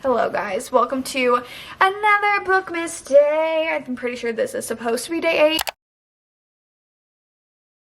Hello guys, welcome to another Bookmas day. I'm pretty sure this is supposed to be day 8.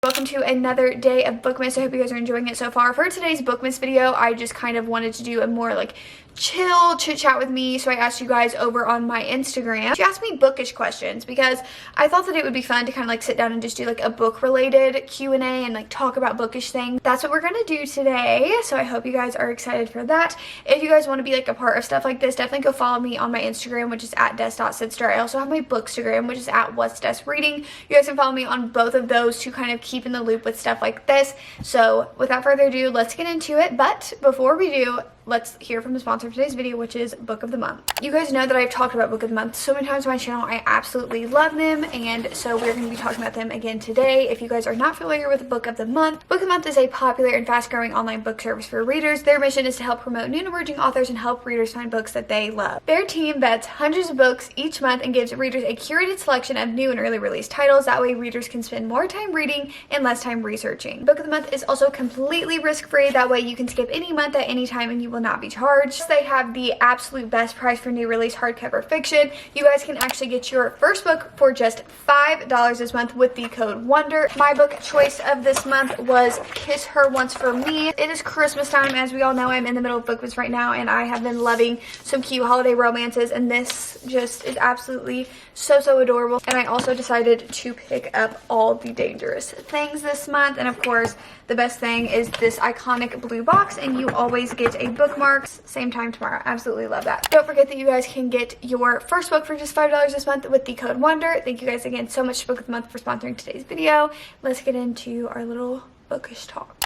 Welcome to another day of Bookmas. I hope you guys are enjoying it so far. For today's Bookmas video, I just kind of wanted to do a more like chill chit chat with me, so I asked you guys over on my Instagram to ask me bookish questions because I thought that it would be fun to kind of like sit down and just do like a book related Q&A and like talk about bookish things. That's what we're gonna do today, so I hope you guys are excited for that. If you guys want to be like a part of stuff like this, definitely go follow me on my Instagram, which is at des.sidster. I also have my Bookstagram, which is at what's des reading. You guys can follow me on both of those to kind of keep in the loop with stuff like this. So without further ado, let's get into it. But before we do, let's hear from the sponsor of today's video, which is Book of the Month. You guys know that I've talked about Book of the Month so many times on my channel. I absolutely love them, and so we're going to be talking about them again today. If you guys are not familiar with Book of the Month is a popular and fast-growing online book service for readers. Their mission is to help promote new and emerging authors and help readers find books that they love. Their team vets hundreds of books each month and gives readers a curated selection of new and early release titles. That way readers can spend more time reading and less time researching. Book of the Month is also completely risk-free. That way you can skip any month at any time and you will not be charged. They have the absolute best price for new release hardcover fiction. You guys can actually get your first book for just $5 this month with the code WONDER. My book choice of this month was Kiss Her Once for Me. It is Christmas time. As we all know, I'm in the middle of Bookmas right now, and I have been loving some cute holiday romances, and this just is absolutely so adorable. And I also decided to pick up All the Dangerous Things this month, and of course the best thing is this iconic blue box, and you always get a bookmark. Same time tomorrow. Absolutely love that. Don't forget that you guys can get your first book for just $5 this month with the code WONDER. Thank you guys again so much to Book of the Month for sponsoring today's video. Let's get into our little bookish talk.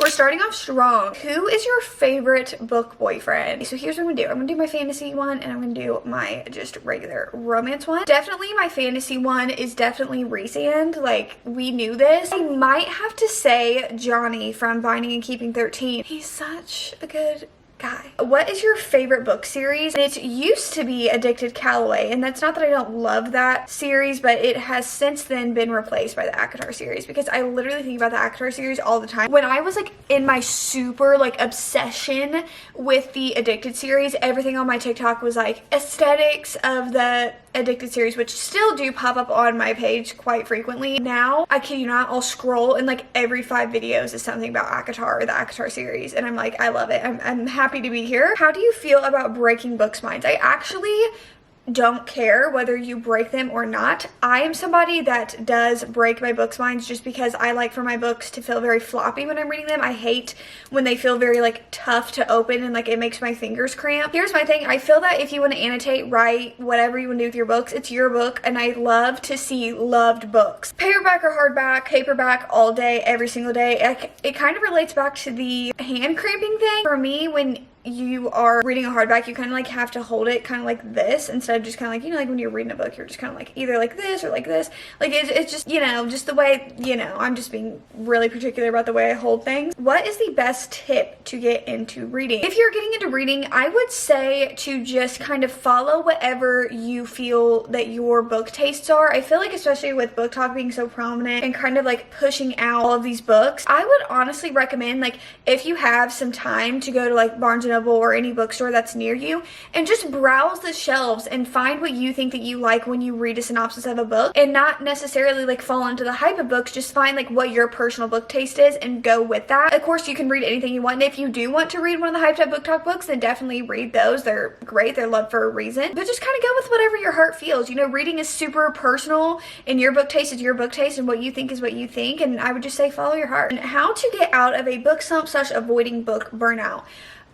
We're starting off strong. Who is your favorite book boyfriend? So here's what I'm gonna do. I'm gonna do my fantasy one, and I'm gonna do my just regular romance one. Definitely my fantasy one is definitely Rhysand. Like, we knew this. I might have to say Johnny from Binding and Keeping 13. He's such a good guy. What is your favorite book series? And it used to be Addicted Callaway, and that's not that I don't love that series, but it has since then been replaced by the ACOTAR series, because I literally think about the ACOTAR series all the time. When I was like in my super like obsession with the Addicted series, everything on my TikTok was like aesthetics of the Addicted series, which still do pop up on my page quite frequently. Now, I kid you not, I'll scroll and like every 5 videos is something about ACOTAR or the ACOTAR series, and I'm like, I love it. I'm happy to be here. How do you feel about breaking books' minds? I actually don't care whether you break them or not. I am somebody that does break my books' minds just because I like for my books to feel very floppy when I'm reading them. I hate when they feel very like tough to open and like it makes my fingers cramp. Here's my thing. I feel that if you want to annotate, write, whatever you want to do with your books, it's your book, and I love to see loved books. Paperback or hardback, paperback all day, every single day. It kind of relates back to the hand cramping thing. For me, when you are reading a hardback, you kind of like have to hold it kind of like this instead of just kind of like, you know, like when you're reading a book, you're just kind of like either like this or like this. Like it's just, you know, just the way, you know, I'm just being really particular about the way I hold things. What is the best tip to get into reading? If you're getting into reading, I would say to just kind of follow whatever you feel that your book tastes are. I feel like especially with Book Talk being so prominent and kind of like pushing out all of these books, I would honestly recommend, like, if you have some time, to go to like Barnes & Noble or any bookstore that's near you and just browse the shelves and find what you think that you like when you read a synopsis of a book, and not necessarily like fall into the hype of books. Just find like what your personal book taste is and go with that. Of course, you can read anything you want, and if you do want to read one of the hyped up Book Talk books, then definitely read those. They're great. They're loved for a reason. But just kind of go with whatever your heart feels. You know, reading is super personal, and your book taste is your book taste, and what you think is what you think, and I would just say follow your heart. And how to get out of a book slump / avoiding book burnout.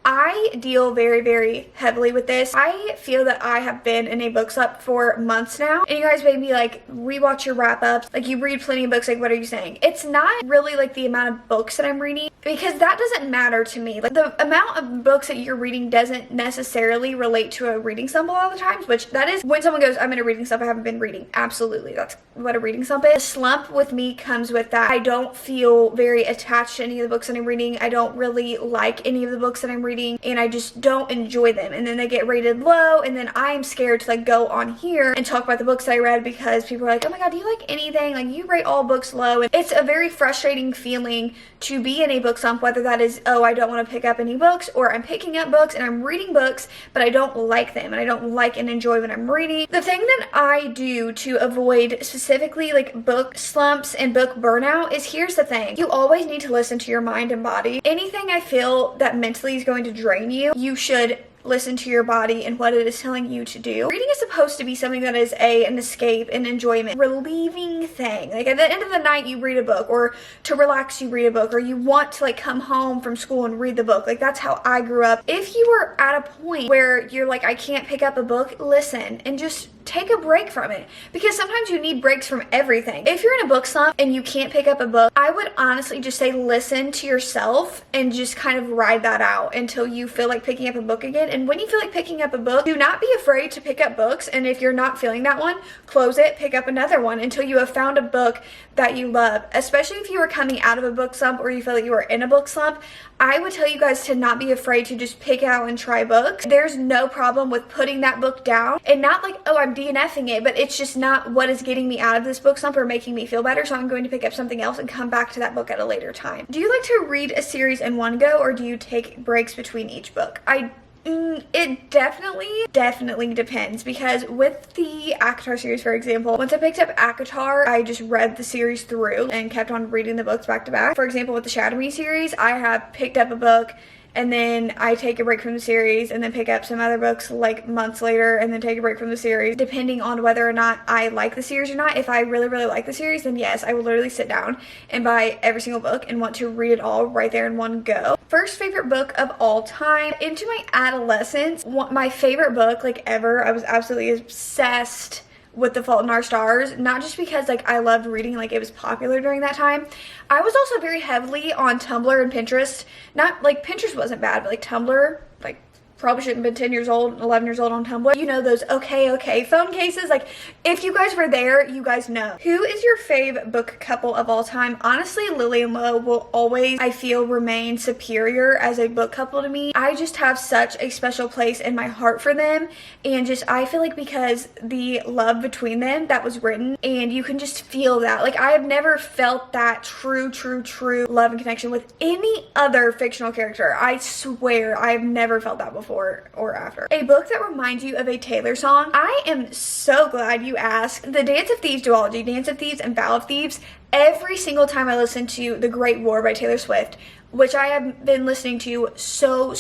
I deal very heavily with this. I feel that I have been in a book slump for months now, and you guys made me like rewatch your wrap-ups. Like, you read plenty of books, like what are you saying? It's not really like the amount of books that I'm reading, because that doesn't matter to me. Like, the amount of books that you're reading doesn't necessarily relate to a reading slump a lot of the times, which that is when someone goes, I'm in a reading slump, I haven't been reading. Absolutely, that's what a reading slump is. The slump with me comes with that I don't feel very attached to any of the books that I'm reading. I don't really like any of the books that I'm reading and I just don't enjoy them, and then they get rated low, and then I am scared to like go on here and talk about the books I read because people are like, oh my god, do you like anything? Like, you rate all books low. And it's a very frustrating feeling to be in a book slump, whether that is, oh, I don't want to pick up any books, or I'm picking up books and I'm reading books but I don't like them and I don't like and enjoy what I'm reading. The thing that I do to avoid specifically like book slumps and book burnout is, here's the thing, you always need to listen to your mind and body. Anything I feel that mentally is going to drain you, you should listen to your body and what it is telling you to do. Reading is supposed to be something that is an escape, an enjoyment, relieving thing. Like, at the end of the night you read a book, or to relax you read a book, or you want to like come home from school and read the book. Like, that's how I grew up. If you are at a point where you're like, I can't pick up a book, listen and just take a break from it, because sometimes you need breaks from everything. If you're in a book slump and you can't pick up a book, I would honestly just say listen to yourself and just kind of ride that out until you feel like picking up a book again. And when you feel like picking up a book, do not be afraid to pick up books, and if you're not feeling that one, close it, pick up another one until you have found a book that you love. Especially if you are coming out of a book slump or you feel like you are in a book slump, I would tell you guys to not be afraid to just pick out and try books. There's no problem with putting that book down, and not like, oh, I'm DNFing it, but it's just not what is getting me out of this book slump or making me feel better, so I'm going to pick up something else and come back to that book at a later time. Do you like to read a series in one go, or do you take breaks between each book? It definitely depends, because with the ACOTAR series, for example, once I picked up ACOTAR, I just read the series through and kept on reading the books back to back. For example, with the Shatter Me series, I have picked up a book and then I take a break from the series and then pick up some other books like months later and then take a break from the series, depending on whether or not I like the series or not. If I really like the series, then yes, I will literally sit down and buy every single book and want to read it all right there in one go. First favorite book of all time. Into my adolescence, my favorite book like ever, I was absolutely obsessed with The Fault in Our Stars, not just because like I loved reading, like it was popular during that time. I was also very heavily on Tumblr and Pinterest. Not like Pinterest wasn't bad, but like Tumblr, like probably shouldn't have been 10 years old, 11 years old on Tumblr. You know, those okay phone cases. Like, if you guys were there, you guys know. Who is your fave book couple of all time? Honestly, Lily and Lo will always, I feel, remain superior as a book couple to me. I just have such a special place in my heart for them, and just, I feel like because the love between them that was written, and you can just feel that. Like, I have never felt that true love and connection with any other fictional character. I swear, I have never felt that before or after. A book that reminds you of a Taylor song. I am so glad you asked. The Dance of Thieves duology, Dance of Thieves and Vow of Thieves, every single time I listen to The Great War by Taylor Swift, which I have been listening to so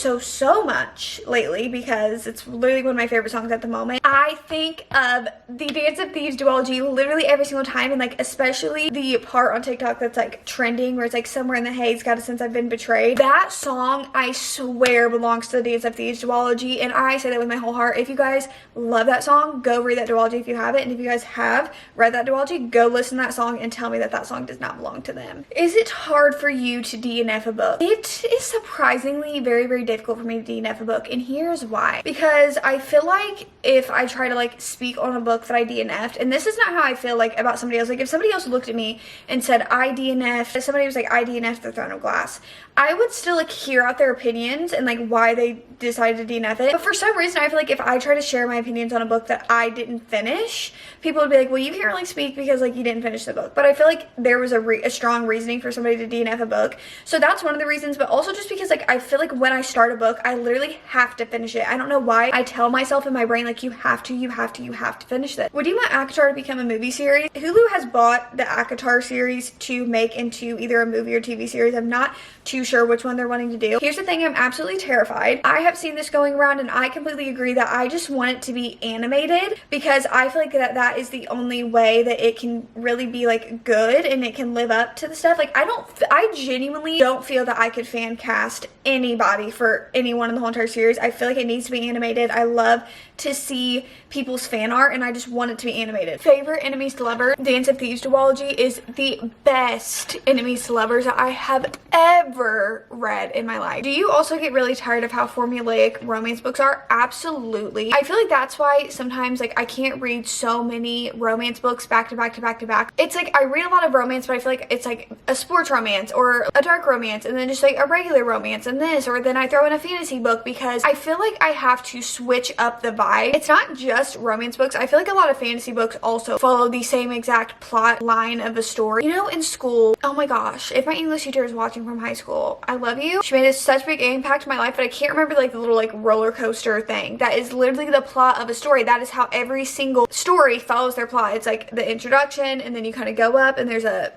much lately because it's literally one of my favorite songs at the moment. I think of the Dance of Thieves duology literally every single time, and like especially the part on TikTok that's like trending where it's like Somewhere in the Haze, Got a Sense I've Been Betrayed. That song, I swear, belongs to the Dance of Thieves duology, and I say that with my whole heart. If you guys love that song, go read that duology if you have it, and if you guys have read that duology, go listen to that song and tell me that that song does not belong to them. Is it hard for you to DNF a book? It is surprisingly very difficult for me to DNF a book, and here's why. Because I feel like if I try to like speak on a book that I DNF'd, and this is not how I feel like about somebody else, like if somebody else looked at me and said I DNF'd, if somebody was like I DNF'd The Throne of Glass, I would still like hear out their opinions and like why they decided to DNF it. But for some reason, I feel like if I try to share my opinions on a book that I didn't finish, people would be like, well, you can't really speak because like you didn't finish the book. But I feel like there was a strong reasoning for somebody to DNF a book. So that's one of the reasons, but also just because like I feel like when I start a book, I literally have to finish it. I don't know why. I tell myself in my brain like you have to finish this. Would you want ACOTAR to become a movie series? Hulu has bought the ACOTAR series to make into either a movie or TV series. I'm not too sure which one they're wanting to do. Here's the thing, I'm absolutely terrified. I have seen this going around and I completely agree that I just want it to be animated, because I feel like that is the only way that it can really be like good and it can live up to the stuff. Like I genuinely don't feel that I could fan cast anybody for anyone in the whole entire series. I feel like it needs to be animated. I love to see people's fan art and I just want it to be animated. Favorite enemies to lovers. Dance of Thieves duology is the best enemies to lovers that I have ever read in my life. Do you also get really tired of how formulaic romance books are? Absolutely. I feel like that's why sometimes like I can't read so many romance books back to back. It's like I read a lot of romance, but I feel like it's like a sports romance or a dark romance, and then just like a regular romance and this, or then I throw in a fantasy book because I feel like I have to switch up the vibe. It's not just romance books. I feel like a lot of fantasy books also follow the same exact plot line of a story. You know, in school, oh my gosh, if my English teacher is watching from high school, I love you. She made such a big impact in my life, but I can't remember like the little like roller coaster thing. That is literally the plot of a story. That is how every single story follows their plot. It's like the introduction, and then you kind of go up, and there's a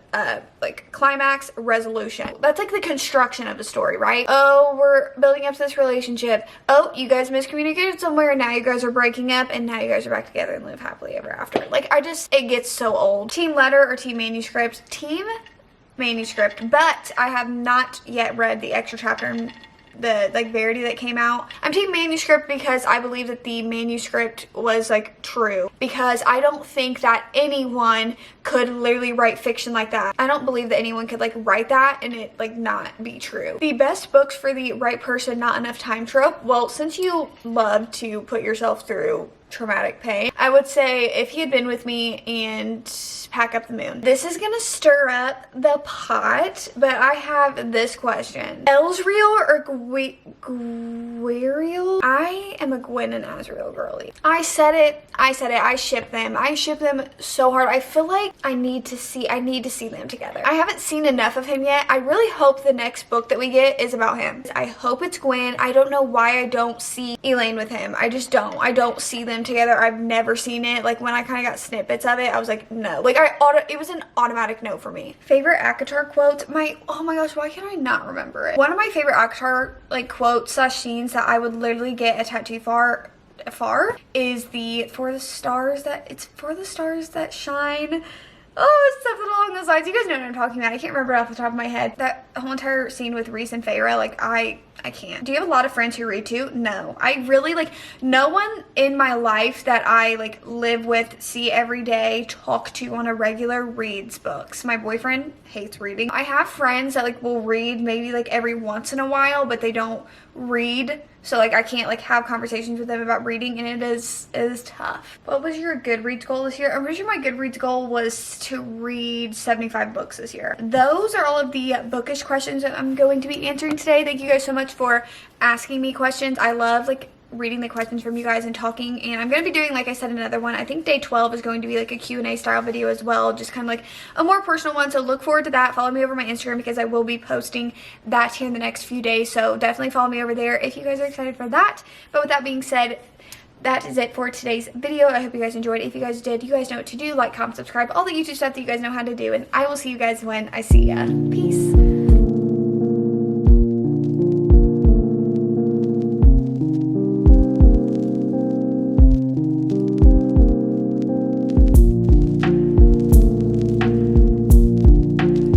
like climax, resolution. That's like the construction of the story, right? Oh, we're building up to this relationship. Oh, you guys miscommunicated somewhere, and now you guys are breaking up, and now you guys are back together and live happily ever after. Like, it gets so old. Team letter or team manuscript? Team manuscript, but I have not yet read the extra chapter in the like Verity that came out. I'm team manuscript because I believe that the manuscript was like true, because I don't think that anyone could literally write fiction like that. I don't believe that anyone could like write that and it like not be true. The best books for the right person, not enough time trope. Well, since you love to put yourself through traumatic pain, I would say If He Had Been With Me and Pack Up the Moon. This is gonna stir up the pot, but I have this question. Elsriel or Gwariel? I am a Gwen and Asriel girly. I said it, I ship them. I ship them so hard. I feel like I need to see them together. I haven't seen enough of him yet. I really hope the next book that we get is about him. I hope it's Gwen. I don't know why I don't see Elaine with him. I just don't. I don't see them together. I've never seen it. Like, when I kind of got snippets of it, I was like, no. Like, it was an automatic no for me. Favorite ACOTAR quote? Oh my gosh, why can I not remember it? One of my favorite ACOTAR like quotes / scenes that I would literally get a tattoo for is the for the stars that shine. Oh, it's something along those lines. You guys know what I'm talking about. I can't remember it off the top of my head. That whole entire scene with Rhys and Feyre, like, I can't. Do you have a lot of friends who read too? No. I really, like, no one in my life that I, like, live with, see every day, talk to on a regular reads books. My boyfriend hates reading. I have friends that, like, will read maybe, like, every once in a while, but they don't read. So, like, I can't, like, have conversations with them about reading, and it is tough. What was your Goodreads goal this year? I'm pretty sure my Goodreads goal was to read 75 books this year. Those are all of the bookish questions that I'm going to be answering today. Thank you guys so much for asking me questions. I love, like, reading the questions from you guys and talking, and I'm going to be doing, like I said, another one. I think day 12 is going to be like a Q&A style video as well, just kind of like a more personal one, so look forward to that. Follow me over my Instagram because I will be posting that here in the next few days, so definitely follow me over there if you guys are excited for that. But with that being said, that is it for today's video. I hope you guys enjoyed. If you guys did, you guys know what to do. Like, comment, subscribe, all the YouTube stuff that you guys know how to do, and I will see you guys when I see ya. Peace.